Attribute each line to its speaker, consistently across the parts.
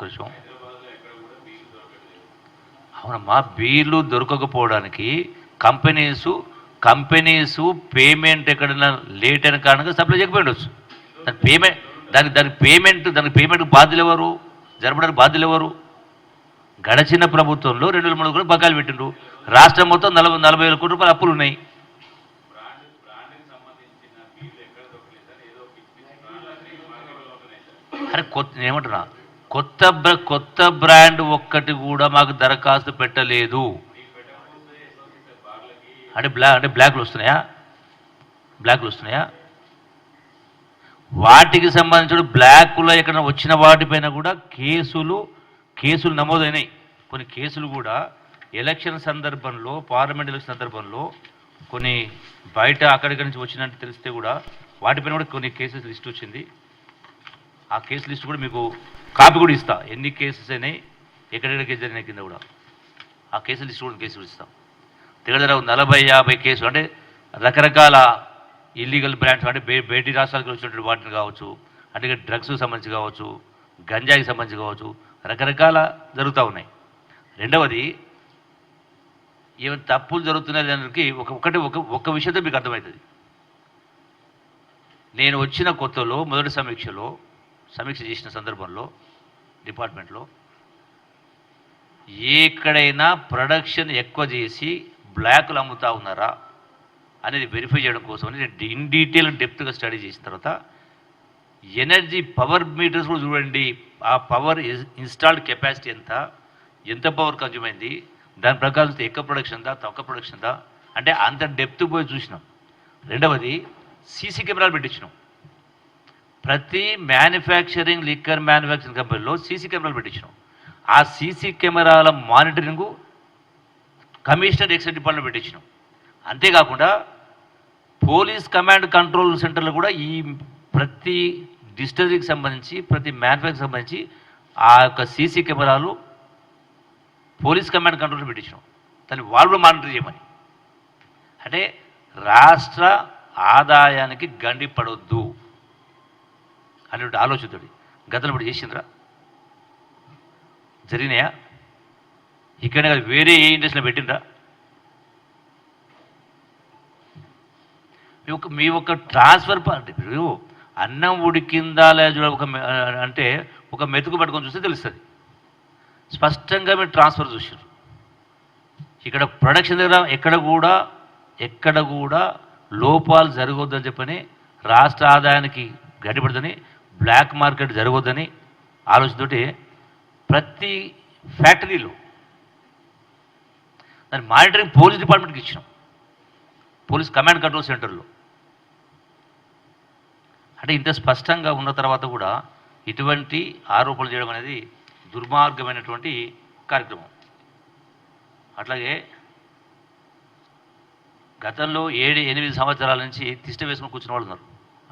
Speaker 1: నిమిషం. అవునమ్మా, బీర్లు దొరకకపోవడానికి కంపెనీసు పేమెంట్ ఎక్కడైనా లేట్ అయిన కారణంగా సప్లై చేయకపోయి ఉండొచ్చు. దానికి పేమెంట్ బాధ్యులు ఎవరు? జరపడానికి బాధ్యులు ఎవరు? గడచిన ప్రభుత్వంలో 2003 కూడా బకాయిలు పెట్టిండ్రు. రాష్ట్రం మొత్తం 40,000 కోట్ల రూపాయలు అప్పులు ఉన్నాయి. అరే ఏమంటున్నా, కొత్త బ్రాండ్ ఒక్కటి కూడా మాకు దరఖాస్తు పెట్టలేదు. అంటే బ్లాక్లు వస్తున్నాయా? వాటికి సంబంధించిన బ్లాక్లో ఎక్కడ వచ్చిన వాటిపైన కూడా కేసులు నమోదైనాయి. కొన్ని కేసులు కూడా ఎలక్షన్ సందర్భంలో, పార్లమెంట్ ఎలక్షన్ సందర్భంలో కొన్ని బయట అక్కడిక్కడి నుంచి వచ్చినట్టు తెలిస్తే కూడా వాటిపైన కూడా కొన్ని కేసెస్ లిస్ట్ వచ్చింది. ఆ కేసు లిస్ట్ కూడా మీకు కాపీ కూడా ఇస్తా, ఎన్ని కేసెస్ అయినాయి, ఎక్కడెక్కడ కేసు జరిగినాయి కింద కూడా ఆ కేసు లిస్ట్ కూడా కేసులు ఇస్తాం. దగ్గర 40-50 కేసులు, అంటే రకరకాల ఇల్లీగల్ బ్రాండ్స్, అంటే బయటి రాష్ట్రాలకు వచ్చినటువంటి వాటిని కావచ్చు, అంటే డ్రగ్స్కి సంబంధించి కావచ్చు, గంజాయికి సంబంధించి కావచ్చు, రకరకాల జరుగుతూ ఉన్నాయి. రెండవది, ఏమైనా తప్పులు జరుగుతున్నాయి దానికి ఒక విషయంతో మీకు అర్థమవుతుంది. నేను వచ్చిన కొత్తలో మొదటి సమీక్ష చేసిన సందర్భంలో డిపార్ట్మెంట్లో ఎక్కడైనా ప్రొడక్షన్ ఎక్కువ చేసి బ్లాక్లు అమ్ముతా ఉన్నారా అనేది వెరిఫై చేయడం కోసం నేను ఇన్ డీటెయిల్ డెప్త్గా స్టడీ చేసిన తర్వాత ఎనర్జీ పవర్ మీటర్స్ కూడా చూడండి, ఆ పవర్ ఇన్స్టాల్డ్ కెపాసిటీ ఎంత పవర్ కన్జ్యూమ్ అయింది, దాని ప్రకారం ఎక్కువ ప్రొడక్షన్ ఉందా, తక్కువ ప్రొడక్షన్ ఉందా, అంటే అంత డెప్త్ పోయి చూసినాం. రెండవది, సీసీ కెమెరాలు పెట్టించినాం. ప్రతి లిక్కర్ మ్యానుఫ్యాక్చరింగ్ కంపెనీలో సీసీ కెమెరాలు పెట్టించినాం. ఆ సీసీ కెమెరాల మానిటరింగు కమిషనర్ ఎక్సైజ్ డిపార్ట్మెంట్ పెట్టించినాం. అంతేకాకుండా పోలీస్ కమాండ్ కంట్రోల్ సెంటర్లో కూడా ఈ ప్రతి డిస్టిలరీకి సంబంధించి, ప్రతి మ్యానుఫ్యాక్చరింగ్ సంబంధించి ఆ యొక్క సీసీ కెమెరాలు పోలీస్ కమాండ్ కంట్రోల్ పెట్టించినాం. దాన్ని వాళ్ళు కూడా మానిటర్ చేయమని. అంటే రాష్ట్ర ఆదాయానికి గండి పడొద్దు అనేటువంటి ఆలోచనతోటి గతంలో ఇప్పుడు చేసిండ్రా? జరిగినాయా? ఇక్కడనే కాదు, వేరే ఏ ఇండస్ట్రీలో పెట్టిండ్రా? మీ ఒక ట్రాన్స్ఫర్ ఇప్పుడు అన్నం ఉడికిందా లేదా అంటే ఒక మెతుకు పట్టుకొని చూస్తే తెలుస్తుంది. స్పష్టంగా మీరు ట్రాన్స్ఫర్ చూసారు. ఇక్కడ ప్రొడక్షన్ దగ్గర ఎక్కడ కూడా లోపాలు జరగొద్దని చెప్పని, రాష్ట్ర ఆదాయానికి గడ్డిపడుతుంది, బ్లాక్ మార్కెట్ జరగొద్దని ఆలోచనతోటి ప్రతి ఫ్యాక్టరీలో దాని మానిటరింగ్ పోలీస్ డిపార్ట్మెంట్కి ఇచ్చినాం, పోలీస్ కమాండ్ కంట్రోల్ సెంటర్లో. అంటే ఇంత స్పష్టంగా ఉన్న తర్వాత కూడా ఇటువంటి ఆరోపణలు చేయడం అనేది దుర్మార్గమైనటువంటి కార్యక్రమం. అట్లాగే గతంలో 7-8 సంవత్సరాల నుంచి తిష్ట వేసుకుని కూర్చున్న వాళ్ళు ఉన్నారు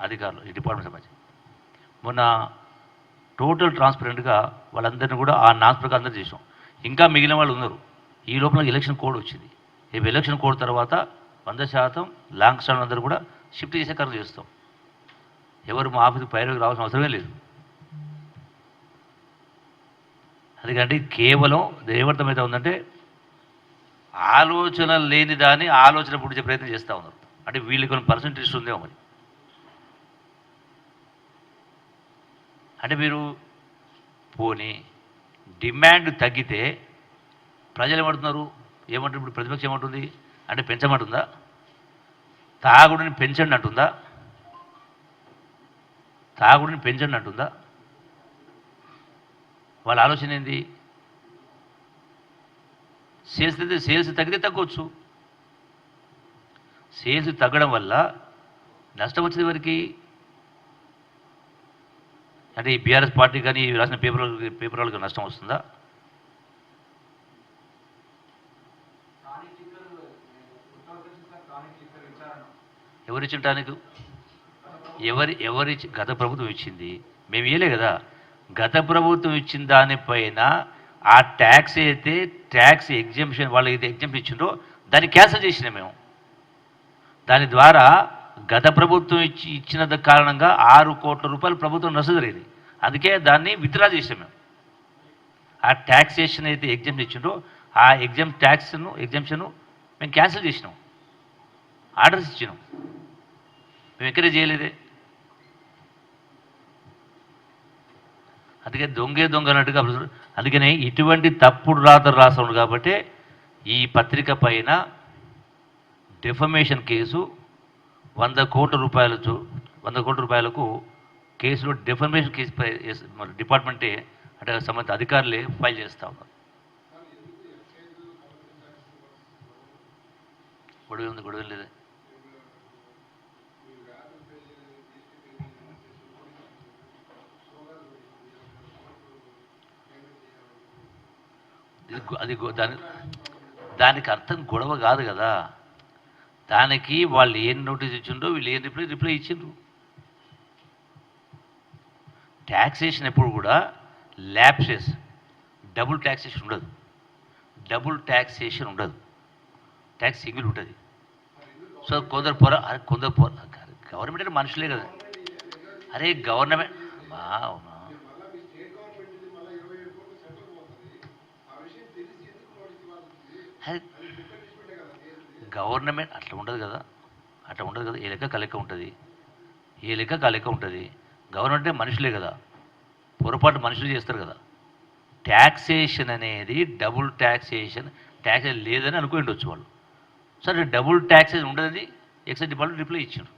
Speaker 1: అధికారులు, ఈ డిపార్ట్మెంట్ సంబంధించి. మొన్న టోటల్ ట్రాన్స్పరెంట్గా వాళ్ళందరినీ కూడా ఆ నామ్స్ ప్రకారం అందరూ చేసాం. ఇంకా మిగిలిన వాళ్ళు ఉన్నారు. ఈ లోపల ఎలక్షన్ కోడ్ వచ్చింది. ఈ ఎలక్షన్ కోడ్ తర్వాత 100% లాంగ్ స్టాండ్ అందరూ కూడా షిఫ్ట్ చేసే కార్యం చేస్తాం. ఎవరు మా ఆఫీస్కి పైరుకి రావాల్సిన అవసరమే లేదు. అందుకంటే కేవలం ఏమర్థమైతే ఉందంటే, ఆలోచన లేని దాన్ని ఆలోచన పుట్టించే ప్రయత్నం చేస్తూ ఉన్నారు. అంటే వీళ్ళకి కొన్ని పర్సెంటేజ్ ఉందేమో మరి. అంటే మీరు పోనీ డిమాండ్ తగ్గితే ప్రజలు ఏమంటున్నారు? ఇప్పుడు ప్రతిపక్షం ఏమంటుంది అంటే పెంచమంటుందా? తాగుడిని పెంచండి అంటుందా? వాళ్ళ ఆలోచన ఏంది? సేల్స్ తగ్గితే తగ్గవచ్చు. సేల్స్ తగ్గడం వల్ల నష్టం వచ్చేది వరకు అంటే ఈ బీఆర్ఎస్ పార్టీ కానీ రాసిన పేపర్ వాళ్ళకి నష్టం వస్తుందా? ఎవరిచ్చింటానికి ఎవరి గత ప్రభుత్వం ఇచ్చింది, మేము ఇవ్వలే కదా. గత ప్రభుత్వం ఇచ్చిన దానిపైన ఆ ట్యాక్స్ అయితే ట్యాక్స్ ఎగ్జంప్షన్ వాళ్ళు అయితే ఎగ్జంప్షన్ ఇచ్చిండ్రో దాన్ని క్యాన్సిల్ చేసినాం మేము. దాని ద్వారా గత ప్రభుత్వం ఇచ్చిన కారణంగా 6 కోట్ల రూపాయలు ప్రభుత్వం నష్టం జరిగింది. అందుకే దాన్ని విత్డ్రా చేసాం మేము. ఆ ట్యాక్సేషన్ అయితే ఎగ్జామ్షన్ ఇచ్చిండో ఆ ఎగ్జామ్షను మేము క్యాన్సిల్ చేసినాం, ఆర్డర్స్ ఇచ్చినాం. మేము ఎంకరేజ్ చేయలేదే. అందుకే దొంగ అన్నట్టుగా. అందుకనే ఇటువంటి తప్పుడు రాతలు రాసాడు కాబట్టి ఈ పత్రిక పైన డెఫమేషన్ కేసు 100 కోట్ల రూపాయలకు కేసులో డెఫమేషన్ కేసు డిపార్ట్మెంటే అంటే సంబంధిత అధికారులే ఫైల్ చేస్తూ ఉన్నారు. గొడవ లేదే. అది దానికి అర్థం గొడవ కాదు కదా. దానికి వాళ్ళు ఏం నోటీస్ ఇచ్చిండ్రో వీళ్ళు ఏం రిప్లై ఇచ్చిండ్రు. ట్యాక్సేషన్ ఎప్పుడు కూడా ల్యాప్సెస్, డబుల్ ట్యాక్సేషన్ ఉండదు. ట్యాక్స్ సింగిల్ ఉంటుంది. సో కొందరు గవర్నమెంట్ అంటే మనుషులే కదా. అరే గవర్నమెంట్ గవర్నమెంట్ అట్లా ఉండదు కదా. ఏ లెక్క కలెక్క ఉంటుంది. గవర్నమెంట్ అంటే మనుషులే కదా, పొరపాటు మనుషులు చేస్తారు కదా. ట్యాక్సేషన్ అనేది డబుల్ ట్యాక్స్ లేదని అనుకుని ఉండొచ్చు వాళ్ళు. సరే డబుల్ ట్యాక్సేషన్ ఉండదని ఎక్సైజ్ డిపార్ట్మెంట్ రిప్లై ఇచ్చారు.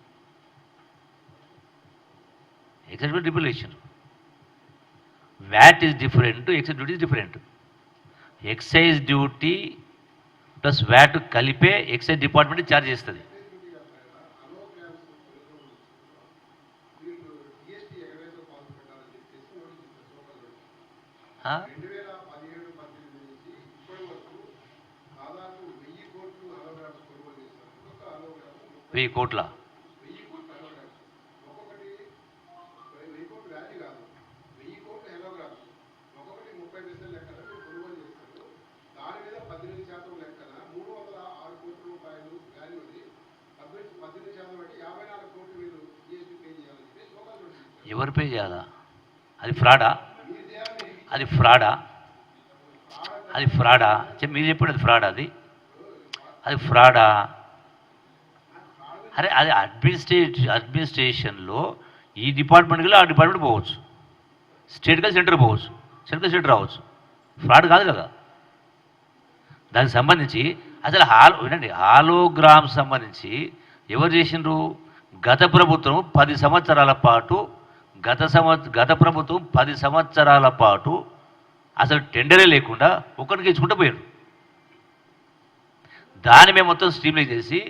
Speaker 1: VAT is different, excise duty is different. Excise duty plus VAT కలిపే ఎక్సైజ్ డిపార్ట్మెంట్ ఛార్జ్ చేస్తుంది. ఆ? 1000 కోట్ల ఎవరు పే చేయాలా? అది ఫ్రాడా? మీరు చెప్పండి. అది ఫ్రాడా? అరే అది అడ్మినిస్ట్రేషన్లో ఈ డిపార్ట్మెంట్కి ఆ డిపార్ట్మెంట్ పోవచ్చు, స్టేట్గా సెంటర్ పోవచ్చు, సెంటర్ రావచ్చు. ఫ్రాడ్ కాదు కదా. దానికి సంబంధించి అసలు హాలోగ్రామ్ సంబంధించి ఎవరు చేసిండ్రు? గత ప్రభుత్వం 10 సంవత్సరాల పాటు అసలు టెండరే లేకుండా ఒక్కరికి ఇచ్చుకుంటూ పోయారు. దాన్ని మేము మొత్తం స్ట్రీమ్లైన్ చేసి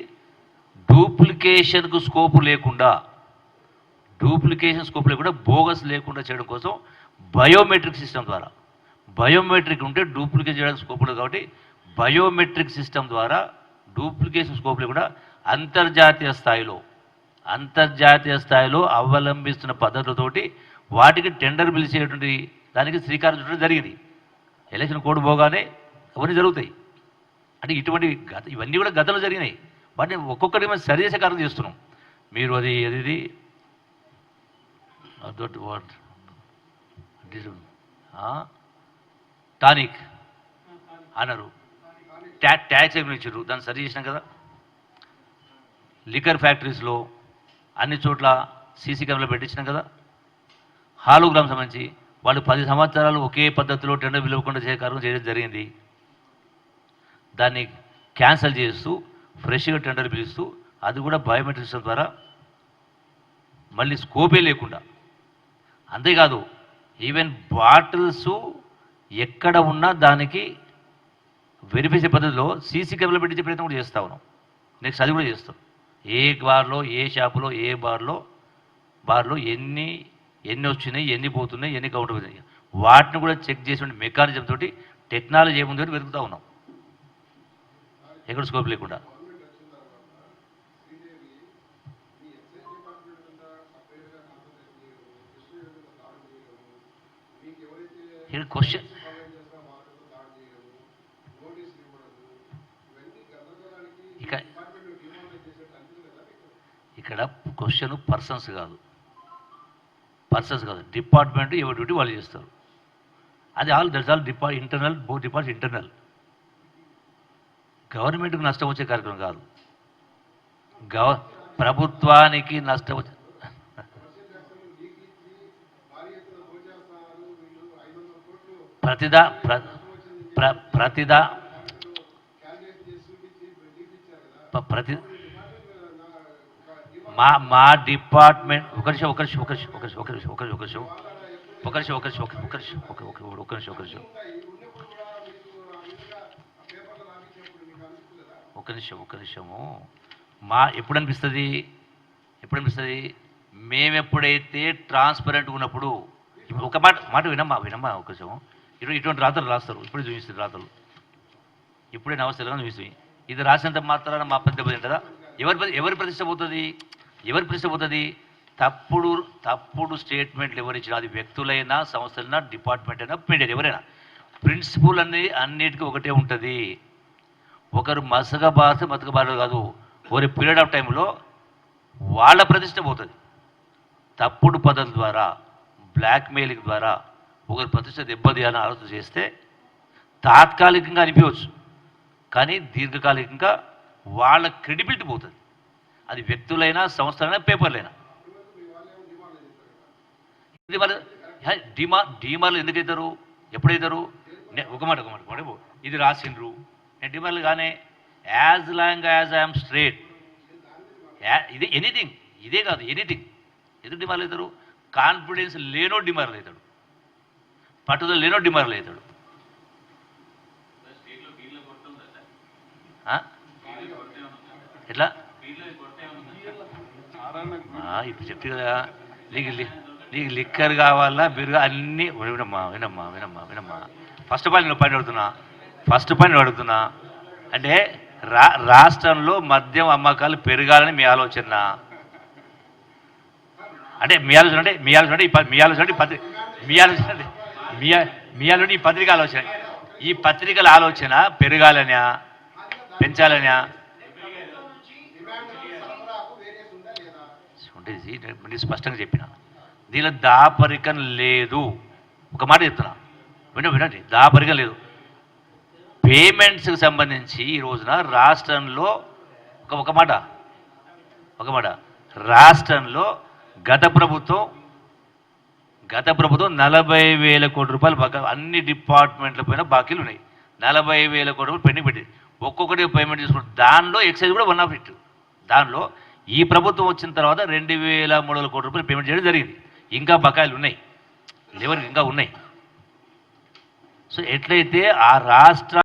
Speaker 1: డూప్లికేషన్ స్కోప్ లేకుండా బోగస్ లేకుండా చేయడం కోసం బయోమెట్రిక్ సిస్టమ్ ద్వారా, బయోమెట్రిక్ ఉంటే డూప్లికేట్ చేయడానికి స్కోప్ ఉండదు కాబట్టి బయోమెట్రిక్ సిస్టమ్ ద్వారా డూప్లికేషన్ స్కోప్ లేకుండా అంతర్జాతీయ స్థాయిలో అవలంబిస్తున్న పద్ధతులతోటి వాటికి టెండర్ పిలిచేటువంటి దానికి శ్రీకారం చుట్టడం జరిగింది. ఎలక్షన్ కోడ్ పోగానే అవన్నీ జరుగుతాయి. అంటే ఇవన్నీ కూడా గతంలో జరిగినాయి. వాటిని ఒక్కొక్కటి మేము సరి చేసే కార్యం చేస్తున్నాం. మీరు అది టానిక్ అన్నారు, ట్యాక్స్ ఇచ్చారు, దాన్ని సరి చేసినాం కదా. లిక్కర్ ఫ్యాక్టరీస్లో అన్ని చోట్ల సీసీ కెమెరాలు పెట్టించినాం కదా. హాలోగ్రామ్ సంబంధించి వాళ్ళు 10 సంవత్సరాలు ఒకే పద్ధతిలో టెండర్ పిలవకుండా కార్యం చేయడం జరిగింది. దాన్ని క్యాన్సిల్ చేస్తూ ఫ్రెష్గా టెండర్ పిలుస్తూ అది కూడా బయోమెట్రిక్ సిస్టమ్ ద్వారా మళ్ళీ స్కోపే లేకుండా. అంతేకాదు ఈవెన్ బాటిల్స్ ఎక్కడ ఉన్నా దానికి వెరిఫై చేసే పద్ధతిలో సీసీ కెమెరాలు పెట్టించే ప్రయత్నం కూడా చేస్తూ ఉన్నాం. నెక్స్ట్ అది కూడా చేస్తాం. ఏ బార్లో, ఏ షాపులో, ఏ బార్లో ఎన్ని వచ్చినాయి, ఎన్ని పోతున్నాయి, ఎన్ని కౌంటర్ అవుతున్నాయి, వాటిని కూడా చెక్ చేసే మెకానిజం తోటి టెక్నాలజీ ఏముందో వెతుకుతూ ఉన్నాం, ఎక్కడ స్కోప్ లేకుండా. క్వశ్చన్ ఇక్కడ క్వశ్చన్ పర్సన్స్ కాదు, డిపార్ట్మెంట్ ఎవరి డ్యూటీ వాళ్ళు చేస్తారు. అది that's all internal, both departments internal. గవర్నమెంట్కి నష్టం వచ్చే కార్యక్రమం కాదు, ప్రభుత్వానికి నష్టం వచ్చే. ప్రతిదా ప్రతిదా ప్రతి మా డిపార్ట్మెంట్ ఒక నిమిషము. ఎప్పుడు అనిపిస్తుంది మేము ఎప్పుడైతే ట్రాన్స్పరెంట్గా ఉన్నప్పుడు, ఒక మాట వినమ్మా ఒక నిమిషం. ఇటువంటి రాతలు రాస్తారు, ఇప్పుడే చూపిస్తుంది రాతలు, ఇప్పుడే నవస్థలుగా చూపిస్తుంది. ఇది రాసినంత మాత్రాన మా ప్రతిష్ట ఉంటుందా? ఎవరి ప్రతిష్ట పోతుంది? తప్పుడు స్టేట్మెంట్లు ఎవరిచ్చినా, అది వ్యక్తులైనా, సంస్థలైనా, డిపార్ట్మెంట్ అయినా, మీడియా ఎవరైనా, ప్రిన్సిపల్ అన్నిటికీ ఒకటే ఉంటుంది. ఒకరు మతకబారు కాదు. ఒక పీరియడ్ ఆఫ్ టైంలో వాళ్ళ ప్రతిష్ట పోతుంది. తప్పుడు పద్ధతుల ద్వారా, బ్లాక్మెయిలింగ్ ద్వారా ఒకరి ప్రతిష్ట దెబ్బతీయాలని ఆలోచన చేస్తే తాత్కాలికంగా అనిపించవచ్చు, కానీ దీర్ఘకాలికంగా వాళ్ళ క్రెడిబిలిటీ పోతుంది. అది వ్యక్తులైనా, సంస్థలైనా, పేపర్లైనా. డీమార్లు ఎందుకు అవుతారు, ఎప్పుడవుతారు? ఒక మాట ఇది రాసిండ్రు, నేను డిమార్లు కానీ as long as I'm straight, ఇది ఎనీథింగ్, ఇదే కాదు ఎనీథింగ్. ఎందుకు డిమార్లు అవుతారు? కాన్ఫిడెన్స్ లేనో డిమార్లు అవుతాడు, పట్టుదల లేనో డిమార్లు అవుతాడు. ఎట్లా ఇప్పుడు చెప్తే కదా, నీకు లిక్కర్ కావాలా, బిరుగా అన్నీ. వినమ్మా ఫస్ట్ పాయింట్ అడుగుతున్నా అంటే రాష్ట్రంలో మద్యం అమ్మకాలు పెరగాలని మీ ఆలోచన. అంటే మీ పత్రిక ఆలోచన, ఈ పత్రికల ఆలోచన పెరగాలనా, పెంచాలనా? ఉంటుంది, స్పష్టంగా చెప్పిన. దీనిలో దాపరికం లేదు. ఒక మాట చెప్తున్నా, వినండి, దాపరికం లేదు. పేమెంట్స్కి సంబంధించి ఈ రోజున రాష్ట్రంలో ఒక మాట రాష్ట్రంలో గత ప్రభుత్వం 40,000 కోట్ల రూపాయలు అన్ని డిపార్ట్మెంట్ల పైన బాకీలు ఉన్నాయి. 40,000 కోట్ల రూపాయలు పెండింగ్ పెట్టి ఒక్కొక్కటి పేమెంట్ చేసుకుంటారు. దానిలో ఎక్సైజ్ కూడా 1 ఆఫ్ ఇట్. దానిలో ఈ ప్రభుత్వం వచ్చిన తర్వాత 2,300 కోట్ల రూపాయలు పేమెంట్ చేయడం జరిగింది. ఇంకా బకాయిలు ఉన్నాయి, లేవర్ ఇంకా ఉన్నాయి. సో ఎట్లయితే ఆ రాష్ట్ర